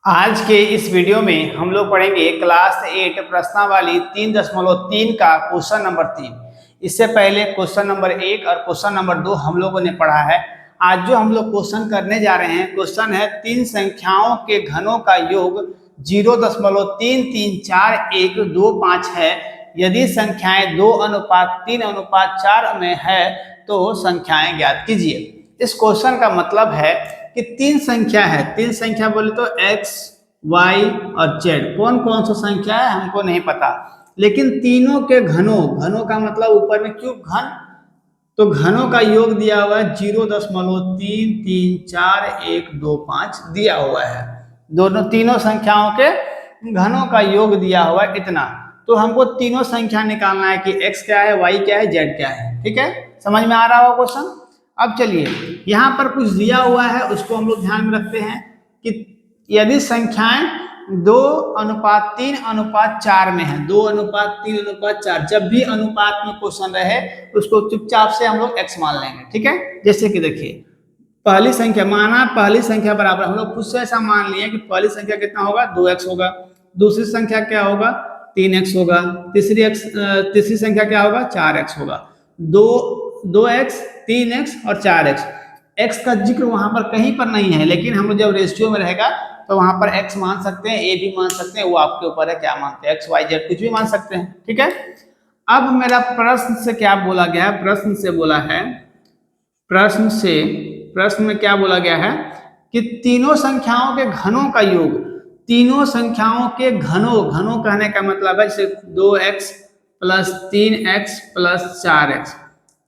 आज के इस वीडियो में हम लोग पढ़ेंगे क्लास 8 प्रश्नावली 3.3 का क्वेश्चन नंबर 3। इससे पहले क्वेश्चन नंबर 1 और क्वेश्चन नंबर 2 हम लोगों ने पढ़ा है। आज जो हम लोग क्वेश्चन करने जा रहे हैं, क्वेश्चन है तीन संख्याओं के घनों का योग 0.334125 है। यदि संख्याएं 2:3:4 में है तो संख्याएं ज्ञात कीजिए। इस क्वेश्चन का मतलब है कि तीन संख्या है, तीन संख्या बोले तो x, y और z। कौन कौन सा संख्या है हमको नहीं पता, लेकिन तीनों के घनों का मतलब ऊपर में क्यूब घन, तो घनों का योग दिया हुआ है 0.334125 दिया हुआ है। तीनों संख्याओं के घनों का योग दिया हुआ है इतना। तो हमको तीनों संख्या निकालना है कि x क्या है, y क्या है, z क्या है। ठीक है, समझ में आ रहा होगा क्वेश्चन। अब चलिए, यहाँ पर कुछ दिया हुआ है उसको हम लोग ध्यान में रखते हैं कि यदि संख्याएं 2:3:4 में है, 2:3:4, जब भी अनुपात में क्वेश्चन रहे उसको चुपचाप से हम लोग x मान लेंगे। ठीक है, जैसे कि देखिए पहली संख्या माना, पहली संख्या बराबर, हम लोग खुद से ऐसा मान लिए कि पहली संख्या कितना होगा, 2x होगा। दूसरी संख्या क्या होगा, 3x होगा। तीसरी संख्या क्या होगा, 4x होगा। 2x 3x और 4x। x का जिक्र वहां पर कहीं पर नहीं है, लेकिन हम लोग जब रेशियो में रहेगा तो वहां पर x मान सकते हैं, a भी मान सकते हैं, वो आपके ऊपर है क्या मानते हैं, x y z कुछ भी मान सकते हैं। ठीक है, अब मेरा प्रश्न से क्या बोला गया है, प्रश्न में क्या बोला गया है कि तीनों संख्याओं के घनों का योग, तीनों संख्याओं के घनों कहने का मतलब है जैसे 2x + 3x + 4x,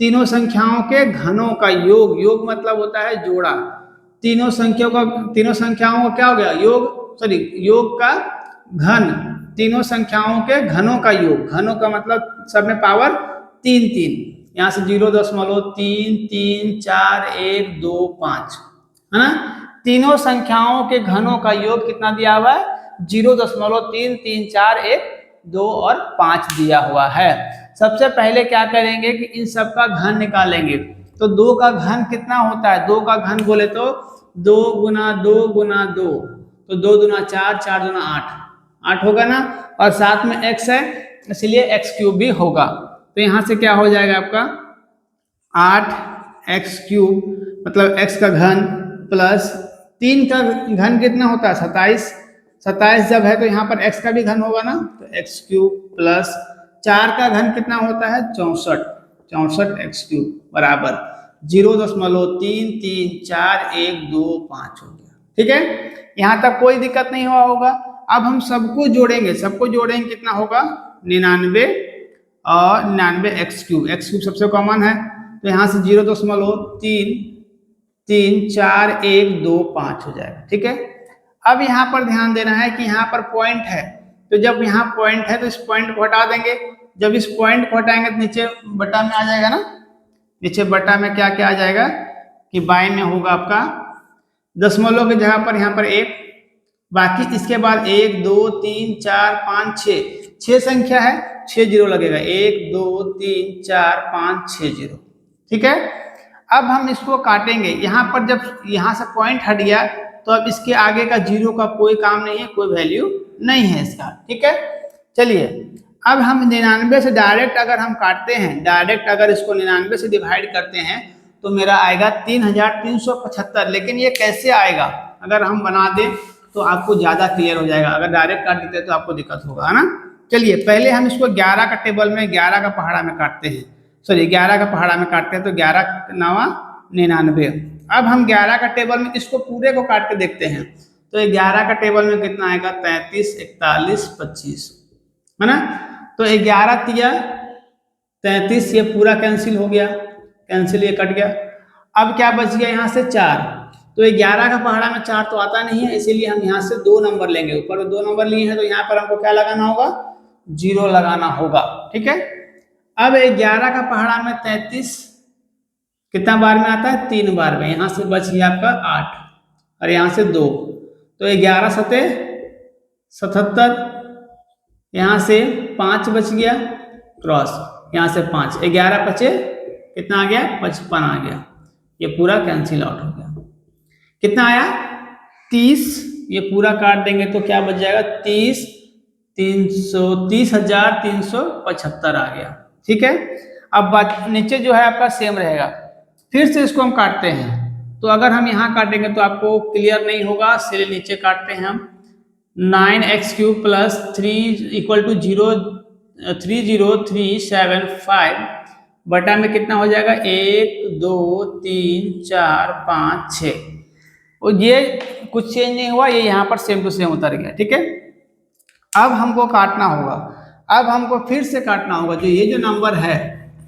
तीनों संख्याओं के घनों का योग मतलब होता है जोड़ा। तीनों संख्याओं का क्या हो गया, योग का घन, तीनों संख्याओं के घनों का योग, घनों का मतलब सब में पावर 3 यहाँ से 0.334125 है ना। तीनों संख्याओं के घनों का योग कितना दिया हुआ है, 0.334125 और 5 दिया हुआ है। सबसे पहले क्या करेंगे कि इन सब का घन निकालेंगे। तो 2 का घन कितना होता है, 2 का घन बोले तो 2 × 2 × 2, तो 2 दूना 4, 4 दूना 8 होगा ना, और साथ में x है इसलिए x³ भी होगा। तो यहाँ से क्या हो जाएगा आपका 8x³ मतलब x का घन प्लस 3 का घन कितना होता है, 27 जब है तो यहाँ पर x का भी घन होगा ना, तो x³ प्लस 4 का घन कितना होता है 64 x³ बराबर 0.334125 हो गया। ठीक है, यहाँ तक कोई दिक्कत नहीं हुआ होगा। अब हम सबको जोड़ेंगे कितना होगा 99 और 99 x³ सबसे कॉमन है, तो यहाँ से 0.334125 हो जाएगा। ठीक है, अब यहाँ पर ध्यान देना है कि यहाँ पर पॉइंट है, तो जब यहाँ पॉइंट है तो इस पॉइंट को हटा देंगे। जब इस पॉइंट को हटाएंगे तो नीचे बटा में आ जाएगा ना, नीचे बटा में क्या क्या आ जाएगा कि बाई में होगा आपका दशमलव की जगह पर यहाँ पर 1, बाकी इसके बाद 1 2 3 4 5 6 संख्या है, 6 जीरो लगेगा, 1 2 3 4 5 6 जीरो। ठीक है, अब हम इसको काटेंगे। यहाँ पर जब यहाँ से पॉइंट हट गया तो अब इसके आगे का जीरो का कोई काम नहीं है, कोई वैल्यू नहीं है इसका। ठीक है, चलिए अब हम 99 से डायरेक्ट अगर हम काटते हैं, डायरेक्ट अगर इसको 99 से डिवाइड करते हैं तो मेरा आएगा 3375। लेकिन ये कैसे आएगा, अगर हम बना दें तो आपको ज्यादा क्लियर हो जाएगा, अगर डायरेक्ट काट देते तो आपको दिक्कत होगा, है ना। चलिए पहले हम इसको 11 का टेबल में 11 का पहाड़ा में काटते हैं, 11 का पहाड़ा में काटते हैं, तो 11 9 99। अब हम 11 का टेबल में इसको पूरे को काट के देखते हैं, तो 11 का टेबल में कितना आएगा 33 41 25 है ना। तो 11 तिया 33, ये पूरा कैंसिल हो गया, ये कट गया। अब क्या बच गया यहाँ से 4, तो 11 का पहाड़ा में 4 तो आता नहीं है, इसीलिए हम यहाँ से 2 नंबर लेंगे। ऊपर 2 नंबर लिए हैं तो यहाँ पर हमको क्या लगाना होगा, 0 लगाना होगा। ठीक है, अब 11 का पहाड़ा में 33 कितना बार में आता है, 3 बार में, यहाँ से बच गया आपका 8 और यहाँ से 2, तो 11 सते 77, यहाँ से 5 बच गया क्रॉस, यहाँ से 5, 11 बचे कितना आ गया 55 आ गया, ये पूरा कैंसिल आउट हो गया। कितना आया 30 ये पूरा काट देंगे तो क्या बच जाएगा 30,375 आ गया। ठीक है, अब नीचे जो है आपका सेम रहेगा। फिर से इसको हम काटते हैं, तो अगर हम यहाँ काटेंगे तो आपको क्लियर नहीं होगा, इसलिए नीचे काटते हैं हम। 9x³ प्लस 3 इक्वल टू 30375 बटा में कितना हो जाएगा 1 2 3 4 5 6। और ये कुछ चेंज नहीं हुआ, ये यहाँ पर सेम टू सेम उतर गया। ठीक है, अब हमको काटना होगा, अब हमको फिर से काटना होगा। जो ये जो नंबर है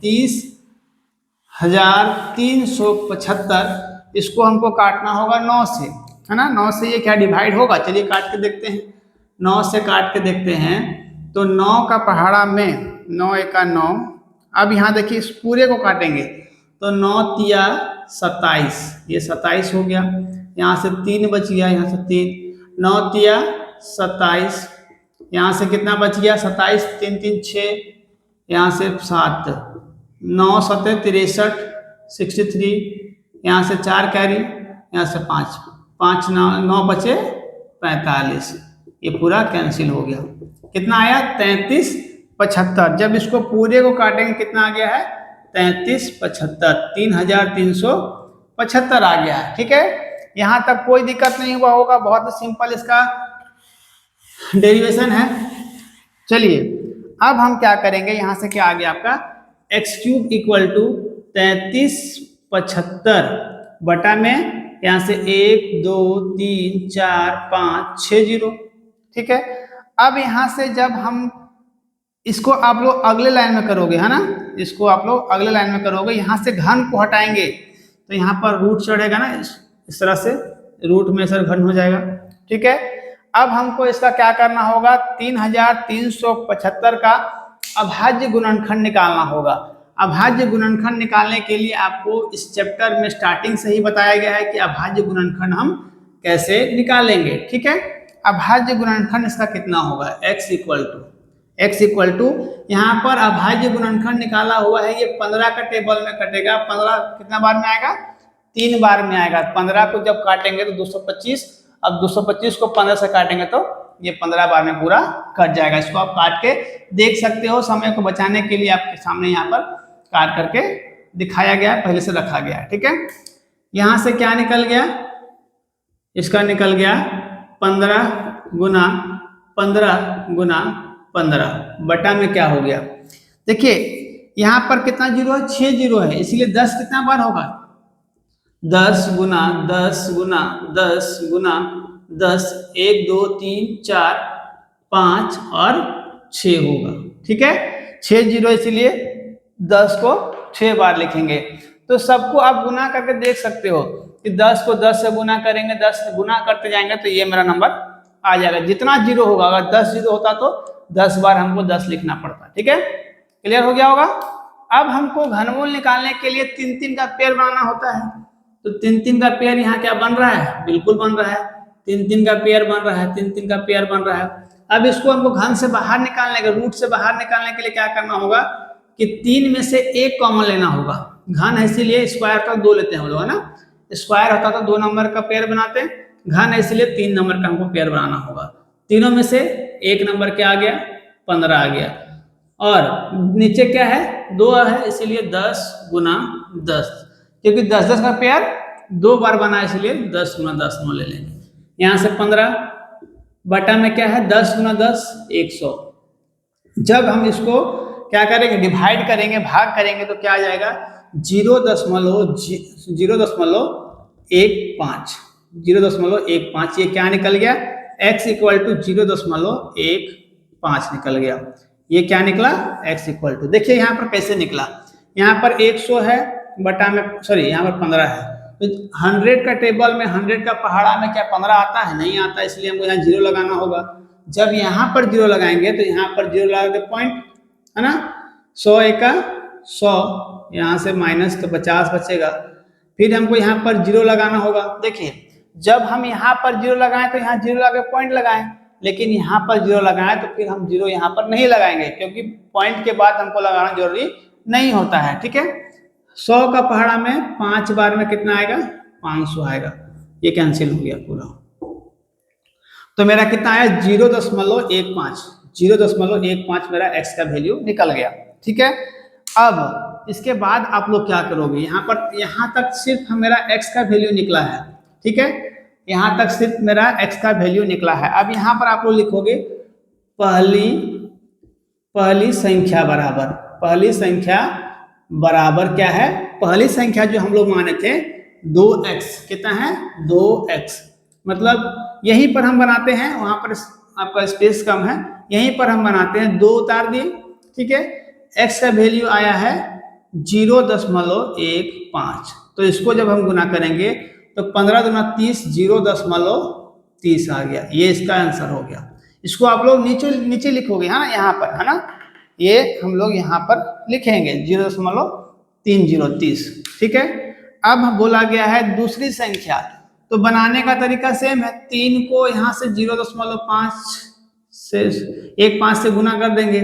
30,375, इसको हमको काटना होगा 9 से, है ना। 9 से ये क्या डिवाइड होगा, चलिए काट के देखते हैं। 9 से काट के देखते हैं तो 9 का पहाड़ा में 9 एका 9। अब यहाँ देखिए इस पूरे को काटेंगे तो 9 तिया 27, ये 27 हो गया। यहाँ से 3 बच गया, यहाँ से 3, 9 तिया 27, यहाँ से कितना बच गया 27, 3 3 6, यहाँ से 7, 9 7 63 63, यहाँ से 4 कैरी, यहाँ से 5 5 9 बचे 45, ये पूरा कैंसिल हो गया। कितना आया 3375। जब इसको पूरे को काटेंगे कितना आ गया है 3375, 3375 आ गया है। ठीक है, यहाँ तक कोई दिक्कत नहीं हुआ होगा, बहुत सिंपल इसका डेरिवेशन है। चलिए अब हम क्या करेंगे, यहाँ से क्या आ गया आपका x³ इक्वल टू 3375 बटा में यहाँ से 1 2 3 4 5 6 0। ठीक है, अब यहाँ से जब हम इसको आप लोग अगले लाइन में करोगे, है ना, इसको आप लोग अगले लाइन में करोगे, यहाँ से घन को हटाएंगे तो यहाँ पर रूट चढ़ेगा ना, इस तरह से रूट में सर घन हो जाएगा। ठीक है, अब हमको इसका क्या करना होगा 3375 का अभाज्य गुणनखंड निकालना होगा। अभाज्य गुणनखंड निकालने के लिए आपको इस चैप्टर में स्टार्टिंग से ही बताया गया है कि अभाज्य गुणनखंड हम कैसे निकालेंगे। ठीक है, अभाज्य गुणनखंड इसका कितना होगा x इक्वल टू यहाँ पर अभाज्य गुणनखंड निकाला हुआ है, ये 15 का टेबल में कटेगा। 15 कितना बार में आएगा 3 बार में आएगा। 15 को जब काटेंगे तो 225, अब 225 को 15 से काटेंगे तो ये 15 बार में पूरा कट जाएगा। इसको आप काट के देख सकते हो, समय को बचाने के लिए आपके सामने यहाँ पर काट करके दिखाया गया है, पहले से रखा गया है। ठीक है, यहाँ से क्या निकल गया, इसका निकल गया 15 गुना 15 बटा में क्या हो गया, देखिए यहाँ पर कितना जीरो है 6 जीरो है, इसीलिए 10 कितना बार होगा 10 गुना 10 गुना 10 गुना 10, 1 2 3 4 5 और 6 होगा। ठीक है, 6 जीरो, इसीलिए 10 को 6 बार लिखेंगे। तो सबको आप गुना करके देख सकते हो कि 10 को 10 से गुना करेंगे, 10 से गुना करते जाएंगे तो ये मेरा नंबर आ जाएगा। जितना जीरो होगा, अगर 10 जीरो होता तो 10 बार हमको 10 लिखना पड़ता। ठीक है, क्लियर हो गया होगा। अब हमको घनमूल निकालने के लिए 3 का पेयर बनाना होता है, तो 3 का पेयर यहाँ क्या बन रहा है, बिल्कुल बन रहा है, 3 का पेयर बन रहा है, 3 का पेयर बन रहा है। अब इसको हमको घन से बाहर निकालने के, रूट से बाहर निकालने के लिए क्या करना होगा कि 3 में से 1 कॉमन लेना होगा। घन है इसीलिए स्क्वायर का 2 लेते हैं हम लोग, है ना। स्क्वायर होता तो 2 नंबर का पेयर बनाते हैं, घन है इसलिए 3 नंबर का हमको पेयर बनाना होगा। तीनों में से 1 नंबर क्या आ गया 15 आ गया, और नीचे क्या है 2 है, इसीलिए 10 गुना 10, क्योंकि 10 का पेयर 2 बार बना है, इसलिए 10 गुना 10 9 ले लेंगे। यहाँ से 15 बटा में क्या है 10 गुना 10 100। जब हम इसको क्या करेंगे डिवाइड करेंगे, भाग करेंगे तो क्या आ जाएगा 0.015। ये क्या निकल गया x इक्वल टू 0.015 निकल गया। ये क्या निकला x इक्वल टू, देखिए यहाँ पर कैसे निकला, यहाँ पर 100 है बटा में, सॉरी यहाँ पर 15 है, तो 100 का टेबल में 100 का पहाड़ा में क्या 15 आता है, नहीं आता, इसलिए हमको यहाँ 0 लगाना होगा। जब यहाँ पर 0 लगाएंगे तो यहाँ पर 0 लगा के पॉइंट, है ना, 100 एका 100, यहाँ से माइनस तो 50 बचेगा। फिर हमको यहाँ पर 0 लगाना होगा। देखिए जब हम यहाँ पर 0 लगाएं तो यहाँ 0 लगा के पॉइंट लगाएं, लेकिन यहाँ पर 0 लगाएं तो फिर हम 0 यहाँ पर नहीं लगाएंगे, क्योंकि पॉइंट के बाद हमको लगाना जरूरी नहीं होता है। ठीक है, 100 का पहाड़ा में 5 बार में कितना आएगा 500 आएगा, ये कैंसिल हो गया पूरा। तो मेरा कितना आया 0.15, 0.15 मेरा x का वैल्यू निकल गया। ठीक है, अब इसके बाद आप लोग क्या करोगे, यहाँ तक सिर्फ मेरा x का वैल्यू निकला है। ठीक है, यहाँ तक सिर्फ मेरा x का वैल्यू निकला है। अब यहाँ पर आप लोग लिखोगे पहली संख्या बराबर क्या है, पहली संख्या जो हम लोग माने थे 2x, कितना है 2x, मतलब यहीं पर हम बनाते हैं, वहां पर आपका स्पेस कम है, यहीं पर हम बनाते हैं, 2 उतार दिए। ठीक है, x का वैल्यू आया है 0.15, तो इसको जब हम गुना करेंगे तो 15 दूना 30, 0.30 आ गया, ये इसका आंसर हो गया। इसको आप लोग नीचे लिखोगे, हाँ यहाँ पर है ना, ये हम लोग यहाँ पर लिखेंगे 0.30। ठीक है, अब बोला गया है दूसरी संख्या, तो बनाने का तरीका सेम है, 3 को यहाँ से 0.5 से 1.5 से गुना कर देंगे,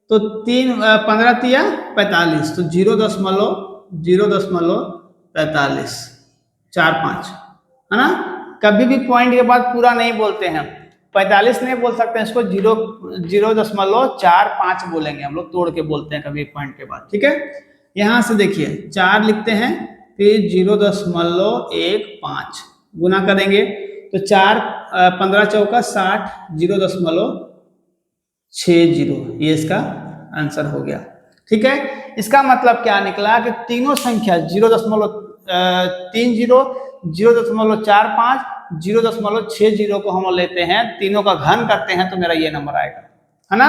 तो 15 तिया 45, तो 0.45 45 है ना। कभी भी पॉइंट के बाद पूरा नहीं बोलते हैं, 45 नहीं बोल सकते हैं, इसको 0.45 बोलेंगे हम लोग, तोड़ के बोलते हैं कभी पॉइंट के बाद। ठीक है, यहाँ से देखिए 4 लिखते हैं, फिर 0.15 गुना करेंगे तो 4 15 चौका 60, 0.60, ये इसका आंसर हो गया। ठीक है, इसका मतलब क्या निकला कि तीनों संख्या 0.30, 0.45, 0.60 को हम लेते हैं, तीनों का घन करते हैं तो मेरा ये नंबर आएगा, है ना।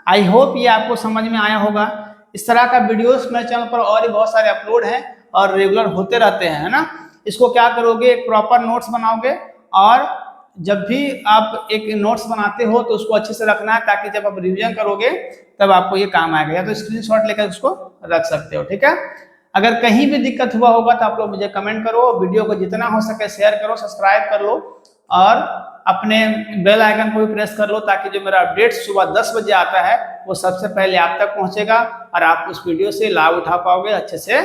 आई होप ये आपको समझ में आया होगा। इस तरह का वीडियोस मेरे चैनल पर और भी बहुत सारे अपलोड हैं और रेगुलर होते रहते हैं, है ना। इसको क्या करोगे, एक प्रॉपर नोट्स बनाओगे, और जब भी आप एक नोट्स बनाते हो तो उसको अच्छे से रखना है, ताकि जब आप रिवीजन करोगे तब आपको ये काम आएगा, या तो स्क्रीनशॉट लेकर उसको रख सकते हो। ठीक है, अगर कहीं भी दिक्कत हुआ होगा तो आप लोग मुझे कमेंट करो, वीडियो को जितना हो सके शेयर करो, सब्सक्राइब कर लो, और अपने बेल आइकन को भी प्रेस कर लो, ताकि जो मेरा अपडेट सुबह 10 बजे आता है वो सबसे पहले आप तक पहुंचेगा और आप उस वीडियो से लाभ उठा पाओगे, अच्छे से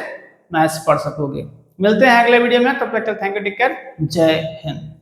मैथ्स पढ़ सकोगे। मिलते हैं अगले वीडियो में, तब तक थैंक यू, टेक केयर, जय हिंद।